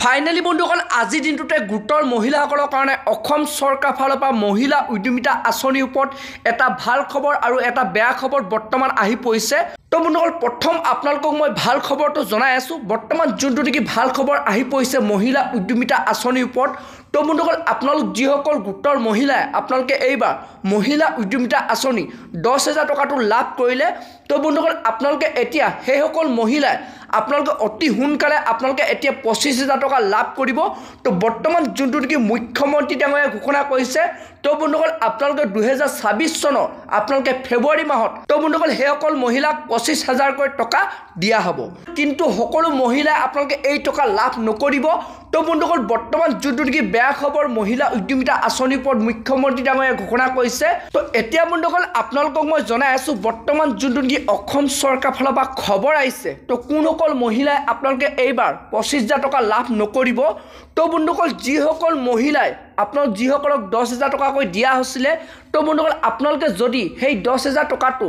Finally বন্ধুসকল আজি দিনটোতে গোটৰ মহিলাসকলৰ কাৰণে অসম চৰকাৰ ফালৰ পৰা মহিলা উদ্যমিতা আঁচনিৰ ওপৰত এটা ভাল খবৰ আৰু এটা বেয়া খবৰ বৰ্তমান আহি পৰিছে। তো বন্ধুসকল প্ৰথম আপোনালোকক মই ভাল খবৰটো জনাই আছোঁ। বৰ্তমান যোনটো নেকি ভাল খবৰ আহি পৰিছে মহিলা উদ্যমিতা আঁচনিৰ ওপৰত। তো বন্ধুসকল আপোনালোক যিসকল গোটৰ মহিলাই আপোনালোকে এইবাৰ মহিলা উদ্যমিতা আঁচনি 10,000 টকাটো লাভ কৰিলে। তো বন্ধুসকল আপোনালোকে এতিয়া সেইসকল মহিলাই আপোনালোকে অতি সোনকালে আপোনালোকে এতিয়া 25,000 টকা লাভ কৰিব। তো বৰ্তমান যোনটো নেকি মুখ্যমন্ত্ৰী ডাঙৰীয়াই ঘোষণা কৰিছে। তো বন্ধুসকল আপোনালোকে 2026 চনৰ আপোনালোকে ফেব্ৰুৱাৰী মাহত তো বন্ধুসকল সেইসকল মহিলাক 25,000কৈ টকা দিয়া হ'ব। কিন্তু সকলো মহিলাই আপোনালোকে এই টকা লাভ নকৰিব। তো বন্ধুসকল বৰ্তমান যোনটো নেকি বেয়া খবৰ মহিলা উদ্যমিতা আঁচনিৰ ওপৰত মুখ্যমন্ত্ৰী ডাঙৰীয়াই ঘোষণা কৰিছে। তো এতিয়া বন্ধুসকল আপোনালোকক মই জনাই আছোঁ বৰ্তমান যোনটো নেকি অসম চৰকাৰ ফালৰ পৰা খবৰ আহিছে। তো কোনসকল মহিলাই আপোনালোকে এইবাৰ 25,000 টকা লাভ নকৰিব। তো বন্ধুসকল যিসকল মহিলাই আপোনালোক যিসকলক 10,000 টকাকৈ দিয়া হৈছিলে। তো বন্ধুসকল আপোনালোকে যদি সেই 10,000 টকাটো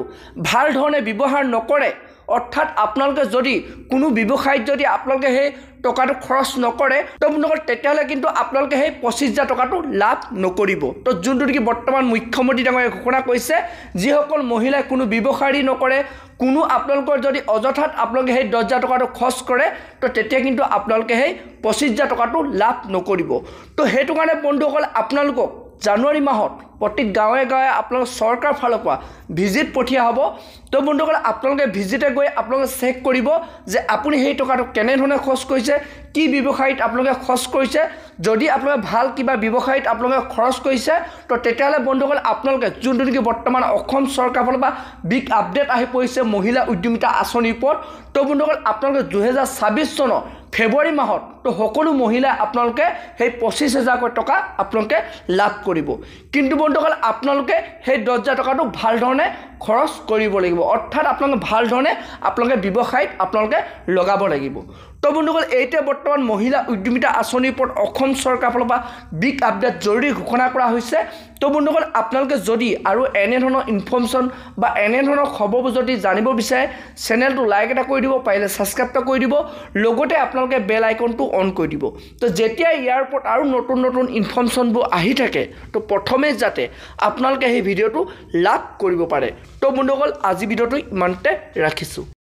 ভাল ধৰণে ব্যৱহাৰ নকৰে, অৰ্থাৎ আপোনালোকে যদি কোনো ব্যৱসায়ত যদি আপোনালোকে সেই টকাটো খৰচ নকৰে, তো বন্ধুসকল তেতিয়াহ'লে কিন্তু আপোনালোকে সেই 25,000 টকাটো লাভ নকৰিব। তো যোনটো নেকি বৰ্তমান মুখ্যমন্ত্ৰী ডাঙৰীয়াই ঘোষণা কৰিছে যিসকল মহিলাই কোনো ব্যৱসায়ী নকৰে, কোনো আপোনালোকৰ যদি অযথাত আপোনালোকে সেই 10,000 টকাটো খৰচ কৰে, তো তেতিয়া কিন্তু আপোনালোকে সেই 25,000 টকাটো লাভ নকৰিব। তো সেইটো কাৰণে বন্ধুসকল আপোনালোকক জানুৱাৰী মাহত প্ৰতি গাঁৱে গাঁৱে আপোনালোক চৰকাৰ ফালৰ পৰা ভিজিট পঠিওৱা হ'ব। তো বন্ধুসকল আপোনালোকে ভিজিটে গৈ আপোনালোকে চেক কৰিব যে আপুনি সেই টকাটো কেনেধৰণে খৰচ কৰিছে, কি ব্যৱসায়ত আপোনালোকে খৰচ কৰিছে। যদি আপোনালোকে ভাল কিবা ব্যৱসায়ত আপোনালোকে খৰচ কৰিছে, তো তেতিয়াহ'লে বন্ধুসকল আপোনালোকে যোনটো নেকি বৰ্তমান অসম চৰকাৰ ফালৰ পৰা বিগ আপডেট আহি পৰিছে মহিলা উদ্যমিতা আঁচনিৰ ওপৰত। তো বন্ধুসকল আপোনালোকে 2026 চনৰ ফেব্ৰুৱাৰী মাহত তো সকলো মহিলাই আপোনালোকে সেই 25,000কৈ টকা আপোনালোকে লাভ কৰিব। কিন্তু বন্ধুসকল আপোনালোকে সেই 10,000 টকাটো ভাল ধৰণে খৰচ কৰিব লাগিব, অৰ্থাৎ আপোনালোকে ভাল ধৰণে আপোনালোকে ব্যৱসায়ত আপোনালোকে লগাব লাগিব। তো বন্ধুসকল এইটোৱে বৰ্তমান মহিলা উদ্যমিতা আঁচনিৰ ওপৰত অসম চৰকাৰ ফালৰ পৰা বিগ আপডেট জৰুৰী ঘোষণা কৰা হৈছে। তো বন্ধুসকল আপোনালোকে যদি আৰু এনেধৰণৰ ইনফৰ্মেশ্যন বা এনেধৰণৰ খবৰবোৰ যদি জানিব বিচাৰে, চেনেলটো লাইক এটা কৰি দিব, পাৰিলে ছাবস্ক্ৰাইব এটা কৰি দিব, লগতে আপোনালোকে বেল আইকনটো অন কৰি দিব। তো যেতিয়া ইয়াৰ ওপৰত আৰু নতুন নতুন ইনফৰ্মেশ্যনবোৰ আহি থাকে, তো প্ৰথমে যাতে আপোনালোকে সেই ভিডিঅ'টো লাভ কৰিব পাৰে। তো বন্ধুসকল আজি ভিডিঅ'টো ইমানতে ৰাখিছোঁ।